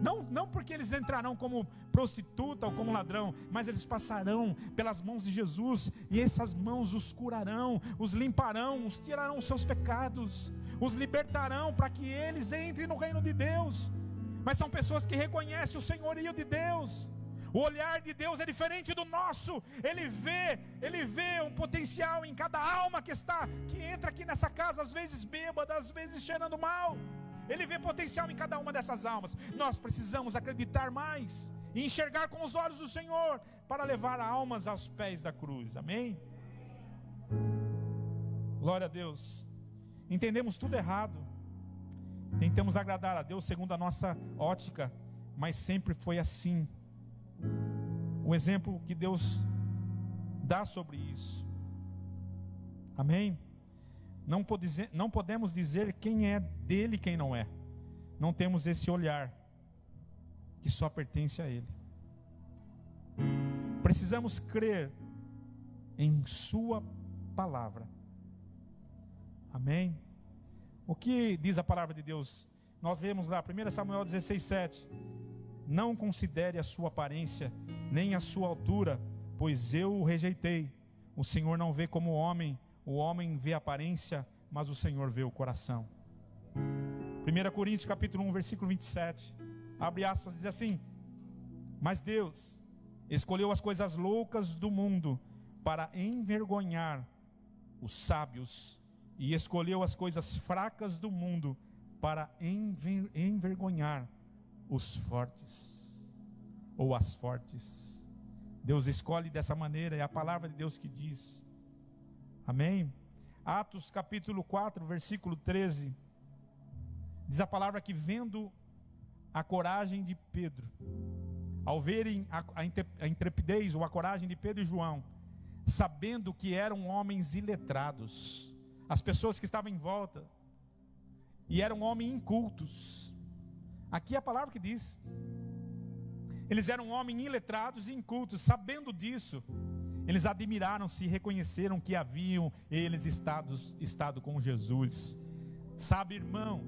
Não porque eles entrarão como prostituta ou como ladrão, mas eles passarão pelas mãos de Jesus, e essas mãos os curarão, os limparão, os tirarão os seus pecados, os libertarão para que eles entrem no reino de Deus. Mas são pessoas que reconhecem o senhorio de Deus. O olhar de Deus é diferente do nosso. Ele vê um potencial em cada alma que entra aqui nessa casa, às vezes bêbada, às vezes cheirando mal. Ele vê potencial em cada uma dessas almas. Nós precisamos acreditar mais e enxergar com os olhos do Senhor para levar almas aos pés da cruz. Amém? Glória a Deus. Entendemos tudo errado. Tentamos agradar a Deus segundo a nossa ótica, mas sempre foi assim. O exemplo que Deus dá sobre isso. Amém? Não podemos dizer quem é dele e quem não é. Não temos esse olhar que só pertence a Ele. Precisamos crer em Sua palavra. Amém? O que diz a palavra de Deus? Nós lemos lá 1 Samuel 16:7. Não considere a sua aparência, nem a sua altura, pois eu o rejeitei. O Senhor não vê como o homem vê a aparência, mas o Senhor vê o coração. 1 Coríntios capítulo 1, versículo 27, abre aspas, diz assim: mas Deus escolheu as coisas loucas do mundo para envergonhar os sábios, e escolheu as coisas fracas do mundo para envergonhar os fortes, ou as fortes. Deus escolhe dessa maneira, é a palavra de Deus que diz. Amém? Atos capítulo 4, versículo 13, diz a palavra que, vendo a coragem de Pedro, ao verem a intrepidez ou a coragem de Pedro e João, sabendo que eram homens iletrados, as pessoas que estavam em volta, e eram homens incultos. Aqui é a palavra que diz, eles eram homens iletrados e incultos. Sabendo disso, eles admiraram-se e reconheceram que haviam eles estado com Jesus. Sabe, irmão,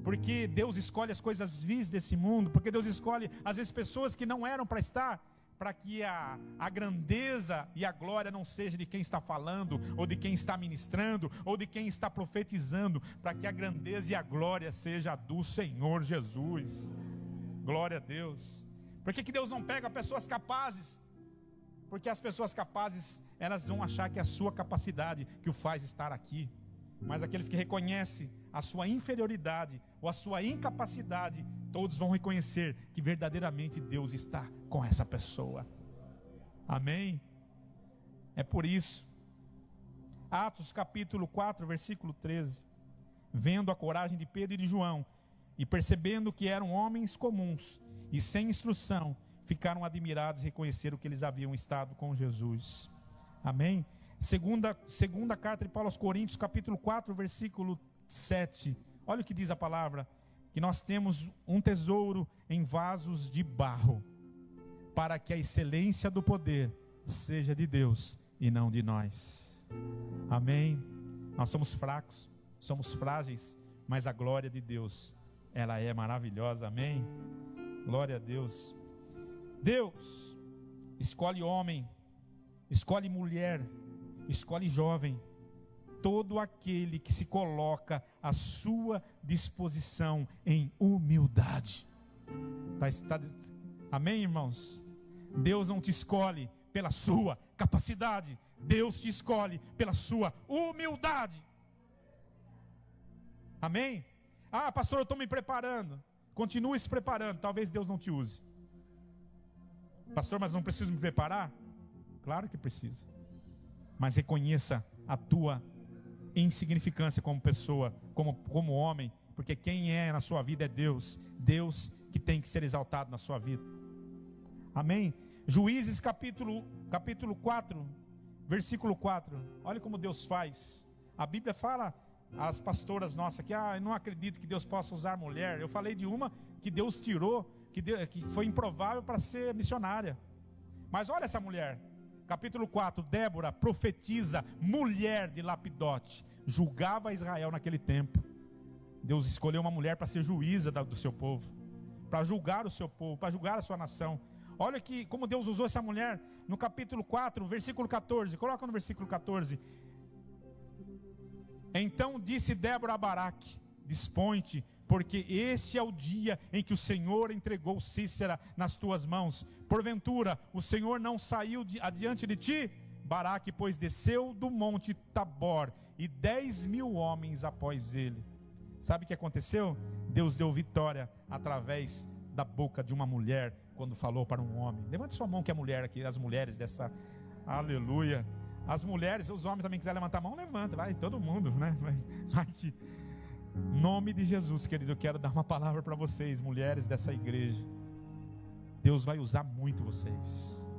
porque Deus escolhe as coisas vis desse mundo, porque Deus escolhe às vezes pessoas que não eram para estar, para que a grandeza e a glória não seja de quem está falando, ou de quem está ministrando, ou de quem está profetizando, para que a grandeza e a glória seja do Senhor Jesus. Glória a Deus. Por que Deus não pega pessoas capazes? Porque as pessoas capazes, elas vão achar que é a sua capacidade que o faz estar aqui. Mas aqueles que reconhecem a sua inferioridade ou a sua incapacidade, todos vão reconhecer que verdadeiramente Deus está com essa pessoa. Amém? É por isso, Atos capítulo 4, versículo 13, vendo a coragem de Pedro e de João, e percebendo que eram homens comuns e sem instrução, ficaram admirados e reconheceram que eles haviam estado com Jesus. Amém? Segunda carta de Paulo aos Coríntios, capítulo 4, versículo 7. Olha o que diz a palavra: que nós temos um tesouro em vasos de barro, para que a excelência do poder seja de Deus e não de nós. Amém? Nós somos fracos, somos frágeis, mas a glória de Deus, ela é maravilhosa. Amém? Glória a Deus. Deus escolhe homem, escolhe mulher, escolhe jovem, todo aquele que se coloca à sua disposição em humildade. Amém, irmãos? Deus não te escolhe pela sua capacidade, Deus te escolhe pela sua humildade. Amém? Ah, pastor, eu estou me preparando. Continue se preparando, talvez Deus não te use. Pastor, mas não preciso me preparar? Claro que precisa. Mas reconheça a tua insignificância como pessoa, como homem, porque quem é na sua vida é Deus. Deus que tem que ser exaltado na sua vida. Amém? Juízes capítulo 4, versículo 4. Olha como Deus faz. A Bíblia fala, as pastoras nossas aqui, eu não acredito que Deus possa usar mulher. Eu falei de uma que Deus tirou, que foi improvável para ser missionária. Mas olha essa mulher. Capítulo 4, Débora, profetiza, mulher de Lapidote, julgava Israel naquele tempo. Deus escolheu uma mulher para ser juíza do seu povo, para julgar o seu povo, para julgar a sua nação. Olha que, como Deus usou essa mulher no capítulo 4, versículo 14. Coloca no versículo 14. Então disse Débora a Baraque: dispõe-te, porque este é o dia em que o Senhor entregou Cícera nas tuas mãos. Porventura o Senhor não saiu adiante de ti? Baraque, pois, desceu do monte Tabor, e 10.000 homens após ele. Sabe o que aconteceu? Deus deu vitória através da boca de uma mulher, quando falou para um homem. Levante sua mão, que é mulher aqui, as mulheres dessa, aleluia. As mulheres, os homens também quiserem levantar a mão, levanta, vai, todo mundo, né? Vai aqui. Nome de Jesus, querido, eu quero dar uma palavra para vocês, mulheres dessa igreja. Deus vai usar muito vocês,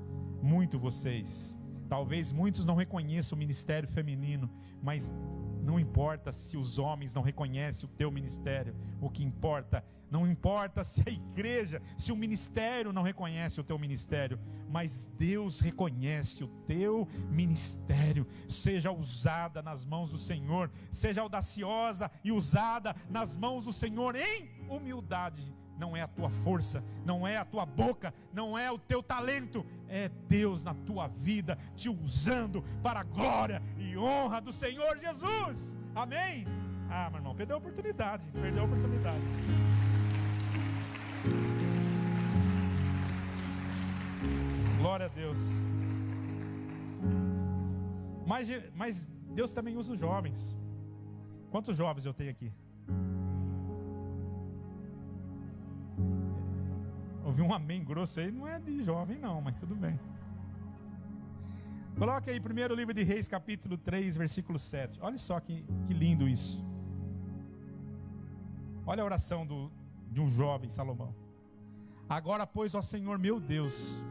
muito vocês. Talvez muitos não reconheçam o ministério feminino, mas não importa se os homens não reconhecem o teu ministério. O que importa, não importa se a igreja, se o ministério não reconhece o teu ministério, mas Deus reconhece o teu ministério. Seja usada nas mãos do Senhor, seja audaciosa e usada nas mãos do Senhor em humildade. Não é a tua força, não é a tua boca, não é o teu talento, é Deus na tua vida te usando para a glória e honra do Senhor Jesus. Amém? Ah, meu irmão, perdeu a oportunidade, Glória a Deus. Mas Deus também usa os jovens. Quantos jovens eu tenho aqui? Ouvi um amém grosso aí, não é de jovem não, mas tudo bem. Coloque aí primeiro livro de Reis, capítulo 3, versículo 7. Olha só que lindo isso. Olha a oração de um jovem Salomão. Agora, pois, ó Senhor meu Deus,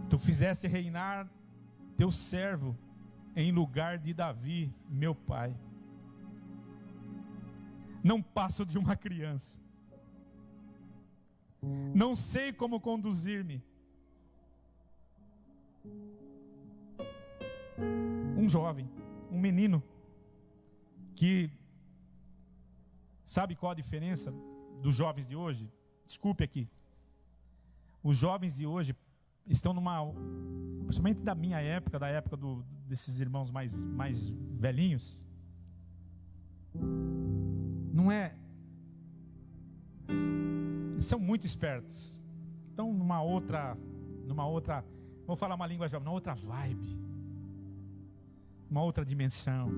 tu fizeste reinar teu servo em lugar de Davi, meu pai. Não passo de uma criança, não sei como conduzir-me. Um jovem, um menino, que sabe qual a diferença dos jovens de hoje? Desculpe aqui. Os jovens de hoje estão principalmente da minha época, da época desses irmãos mais velhinhos. Não é... Eles são muito espertos. Estão numa outra, vou falar uma língua jovem, numa outra vibe, uma outra dimensão.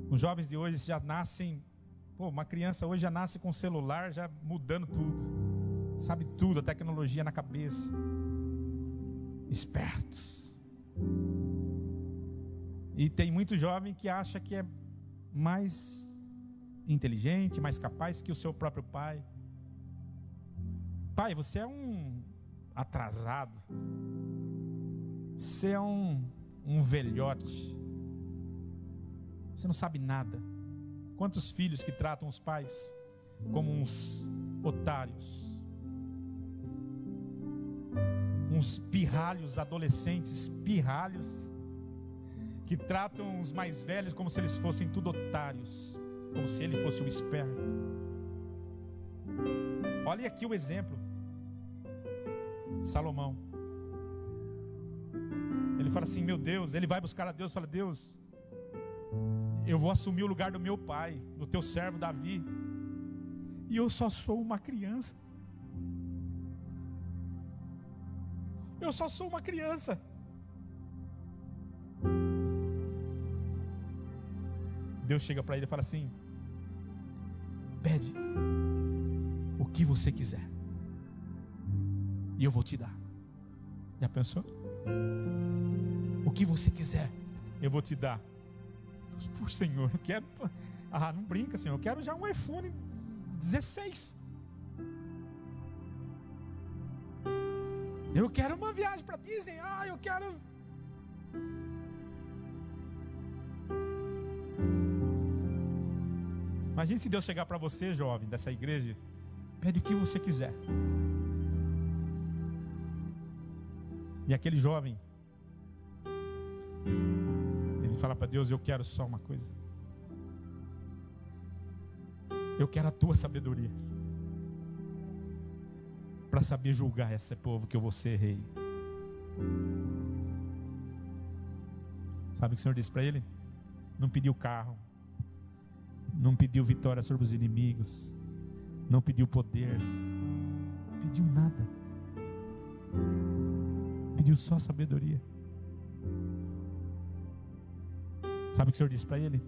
Os jovens de hoje já nascem, uma criança hoje já nasce com celular, já mudando tudo, sabe tudo, a tecnologia na cabeça. Espertos. E tem muito jovem que acha que é mais inteligente, mais capaz que o seu próprio pai. Pai, você é um atrasado. Você é um um velhote. Você não sabe nada. Quantos filhos que tratam os pais como uns otários, uns pirralhos, adolescentes pirralhos, que tratam os mais velhos como se eles fossem tudo otários, como se ele fosse o esperto. Olha aqui o exemplo. Salomão, ele fala assim: meu Deus, ele vai buscar a Deus, fala: Deus, eu vou assumir o lugar do meu pai, do teu servo Davi, e eu só sou uma criança. Eu só sou uma criança. Deus chega para ele e fala assim: pede o que você quiser e eu vou te dar. Já pensou? O que você quiser eu vou te dar. Por Senhor, eu quero... não brinca, Senhor, eu quero já um iPhone 16. Eu quero uma viagem para Disney. Eu quero... Imagine se Deus chegar para você, jovem, dessa igreja: pede o que você quiser. E aquele jovem, ele fala para Deus: eu quero só uma coisa. Eu quero a tua sabedoria para saber julgar esse povo que eu vou ser rei. Sabe o que o Senhor disse para ele? Não pediu carro, não pediu vitória sobre os inimigos, não pediu poder, não pediu nada, pediu só sabedoria. Sabe o que o Senhor disse para ele?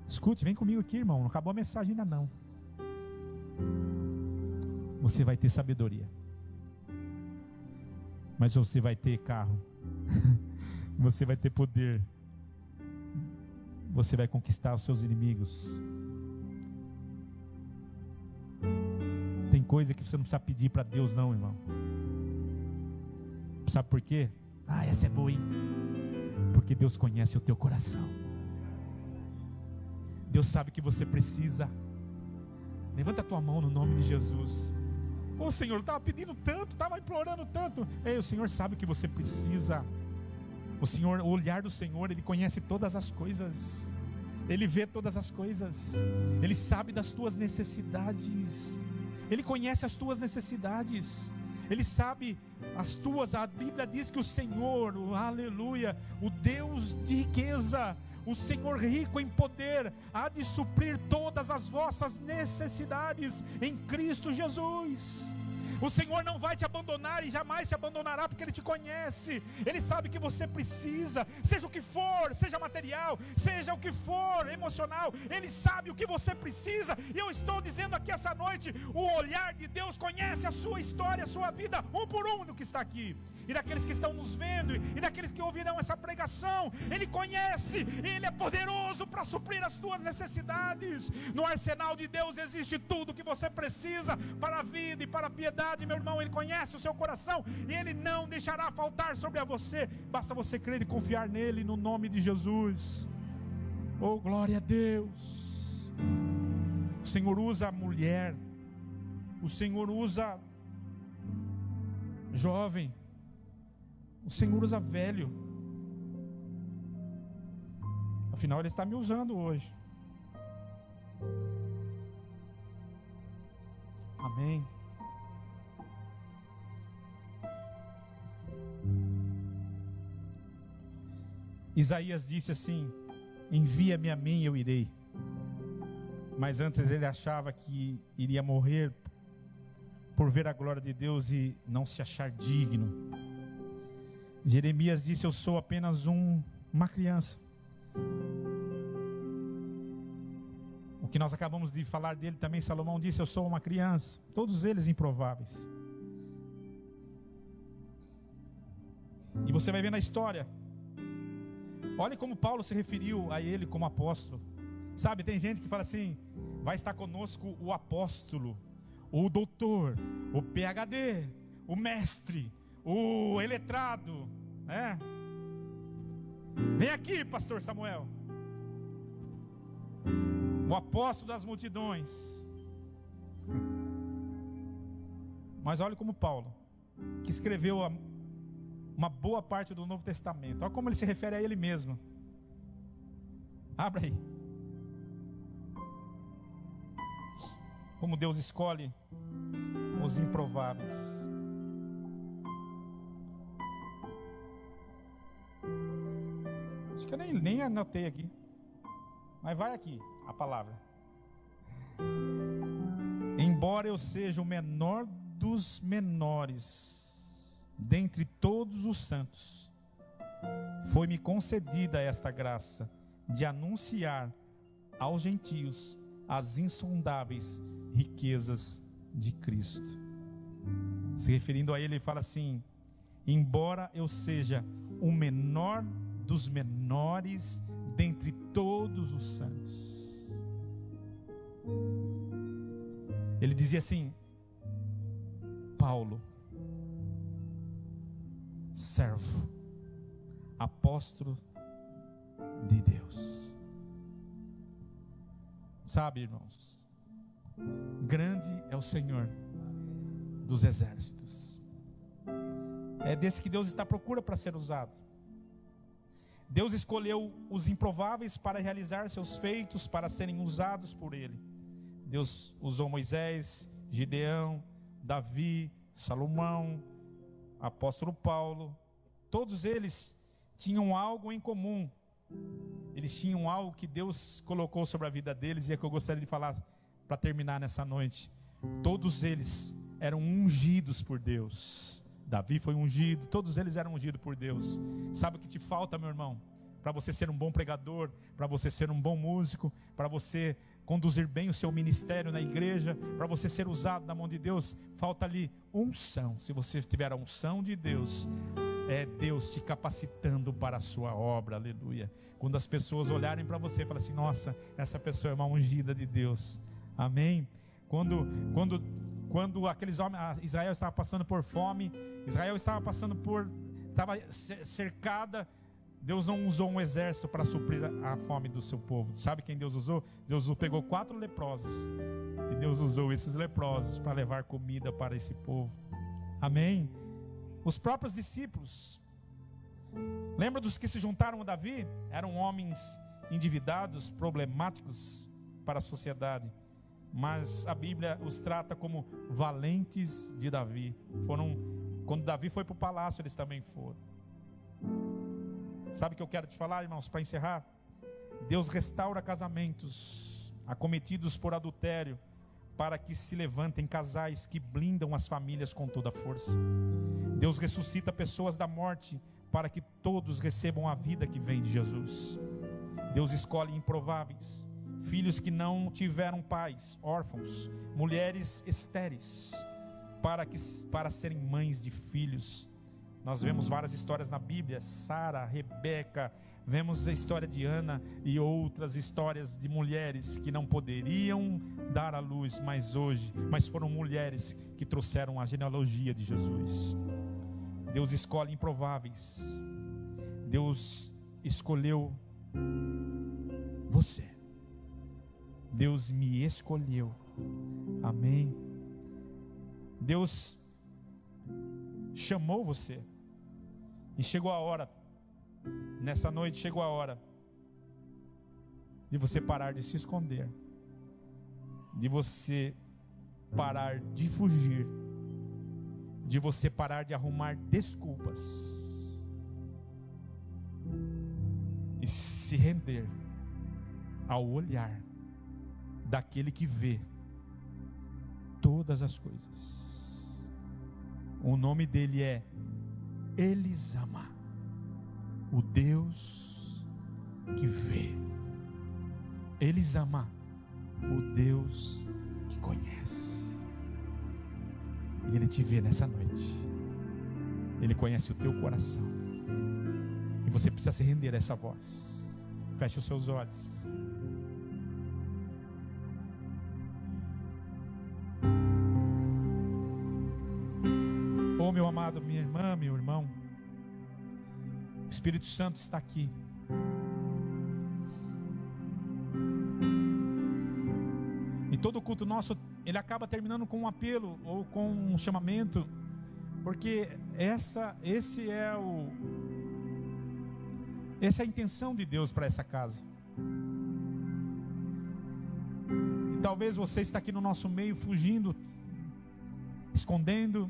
Escute, vem comigo aqui, irmão, não acabou a mensagem ainda não. Você vai ter sabedoria, mas você vai ter carro, você vai ter poder, você vai conquistar os seus inimigos. Tem coisa que você não precisa pedir para Deus não, irmão. Sabe por quê? Essa é boa, hein? Porque Deus conhece o teu coração. Deus sabe que você precisa. Levanta a tua mão no nome de Jesus. Ô Senhor, eu estava pedindo tanto, estava implorando tanto. Ei, o Senhor sabe que você precisa. O olhar do Senhor, Ele conhece todas as coisas. Ele vê todas as coisas. Ele sabe das tuas necessidades. Ele conhece as tuas necessidades. Ele sabe as tuas. A Bíblia diz que o Senhor, aleluia, o Deus de riqueza, o Senhor rico em poder, há de suprir todas as vossas necessidades em Cristo Jesus. O Senhor não vai te abandonar e jamais te abandonará, porque Ele te conhece. Ele sabe que você precisa, seja o que for, seja material, seja o que for, emocional. Ele sabe o que você precisa. E eu estou dizendo aqui essa noite: o olhar de Deus conhece a sua história, a sua vida, um por um do que está aqui, e daqueles que estão nos vendo, e daqueles que ouvirão essa pregação. Ele conhece, e Ele é poderoso para suprir as tuas necessidades. No arsenal de Deus existe tudo que você precisa para a vida e para a piedade. Meu irmão, Ele conhece o seu coração e Ele não deixará faltar sobre a você. Basta você crer e confiar nele, no nome de Jesus. Oh, glória a Deus. O Senhor usa a mulher, o Senhor usa jovem, o Senhor usa velho. Afinal, Ele está me usando hoje. Amém. Isaías disse assim: envia-me a mim e eu irei. Mas antes ele achava que iria morrer por ver a glória de Deus e não se achar digno. Jeremias disse: eu sou apenas uma criança. O que nós acabamos de falar dele também, Salomão disse: eu sou uma criança. Todos eles improváveis. E você vai ver na história. Olha como Paulo se referiu a ele como apóstolo. Sabe, tem gente que fala assim: vai estar conosco o apóstolo, o doutor, o PhD, o mestre, o eletrado, Vem aqui, pastor Samuel. O apóstolo das multidões. Mas olha como Paulo, que escreveu uma boa parte do Novo Testamento, olha como ele se refere a ele mesmo. Abra aí. Como Deus escolhe os improváveis. Acho que eu nem anotei aqui. Mas vai aqui a palavra. Embora eu seja o menor dos menores dentre todos os santos, foi-me concedida esta graça de anunciar aos gentios as insondáveis riquezas de Cristo. Se referindo a ele, ele fala assim: embora eu seja o menor dos menores dentre todos os santos. Ele dizia assim: Paulo, servo, apóstolo de Deus. Sabe, irmãos, grande é o Senhor dos exércitos. É desse que Deus está à procura para ser usado. Deus escolheu os improváveis para realizar seus feitos, para serem usados por Ele. Deus usou Moisés, Gideão, Davi, Salomão, apóstolo Paulo. Todos eles tinham algo em comum. Eles tinham algo que Deus colocou sobre a vida deles, e é que eu gostaria de falar para terminar nessa noite. Todos eles eram ungidos por Deus. Davi foi ungido, todos eles eram ungidos por Deus. Sabe o que te falta, meu irmão? Para você ser um bom pregador, para você ser um bom músico, para você conduzir bem o seu ministério na igreja, para você ser usado na mão de Deus, falta ali unção. Se você tiver a unção de Deus, é Deus te capacitando para a sua obra, aleluia. Quando as pessoas olharem para você e falarem assim: nossa, essa pessoa é uma ungida de Deus, amém? Quando aqueles homens, Israel estava passando por fome, estava cercada, Deus não usou um exército para suprir a fome do seu povo. Sabe quem Deus usou? Deus pegou 4 leprosos, e Deus usou esses leprosos para levar comida para esse povo, amém? Os próprios discípulos, lembra dos que se juntaram a Davi? Eram homens endividados, problemáticos para a sociedade, mas a Bíblia os trata como valentes de Davi. Quando Davi foi para o palácio, eles também foram. Sabe o que eu quero te falar, irmãos, para encerrar? Deus restaura casamentos acometidos por adultério, para que se levantem casais que blindam as famílias com toda a força. Deus ressuscita pessoas da morte, para que todos recebam a vida que vem de Jesus. Deus escolhe improváveis, filhos que não tiveram pais, órfãos, mulheres estéreis, para serem mães de filhos. Nós vemos várias histórias na Bíblia: Sara, Rebeca, vemos a história de Ana e outras histórias de mulheres que não poderiam dar à luz mas foram mulheres que trouxeram a genealogia de Jesus. Deus escolhe improváveis. Deus escolheu você. Deus me escolheu, amém? Deus chamou você, e chegou a hora, nessa noite chegou a hora de você parar de se esconder, de você parar de fugir, de você parar de arrumar desculpas e se render ao olhar daquele que vê todas as coisas. O nome dele é Elisama, o Deus que vê. Elisama, o Deus que conhece. E Ele te vê nessa noite. Ele conhece o teu coração. E você precisa se render a essa voz. Feche os seus olhos. Oh, meu amado, minha irmã, meu irmão, o Espírito Santo está aqui. E todo culto nosso, ele acaba terminando com um apelo ou com um chamamento, porque essa é a intenção de Deus para essa casa. E talvez você está aqui no nosso meio fugindo, escondendo,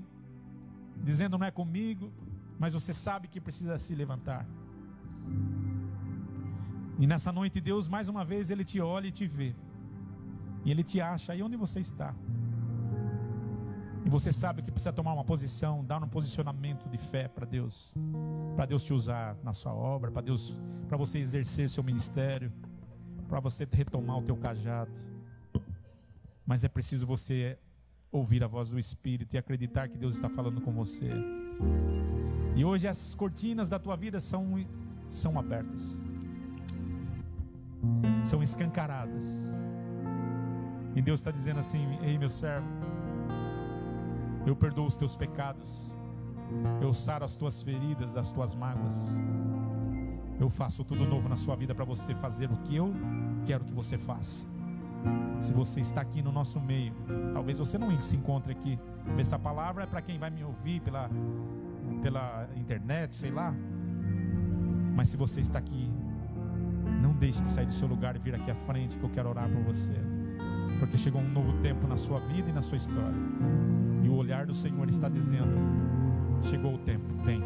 dizendo não é comigo, mas você sabe que precisa se levantar. E nessa noite Deus mais uma vez Ele te olha e te vê, e Ele te acha aí onde você está, e você sabe que precisa tomar uma posição, dar um posicionamento de fé para Deus te usar na sua obra, para você exercer seu ministério, para você retomar o teu cajado. Mas é preciso você ouvir a voz do Espírito e acreditar que Deus está falando com você. E hoje as cortinas da tua vida são abertas, são escancaradas, e Deus está dizendo assim: ei, meu servo, eu perdoo os teus pecados, eu saro as tuas feridas, as tuas mágoas, eu faço tudo novo na sua vida para você fazer o que eu quero que você faça. Se você está aqui no nosso meio, talvez você não se encontre aqui, essa palavra é para quem vai me ouvir pela internet, sei lá. Mas se você está aqui, não deixe de sair do seu lugar e vir aqui à frente, que eu quero orar por você, porque chegou um novo tempo na sua vida e na sua história, e o olhar do Senhor está dizendo: chegou o tempo, tem.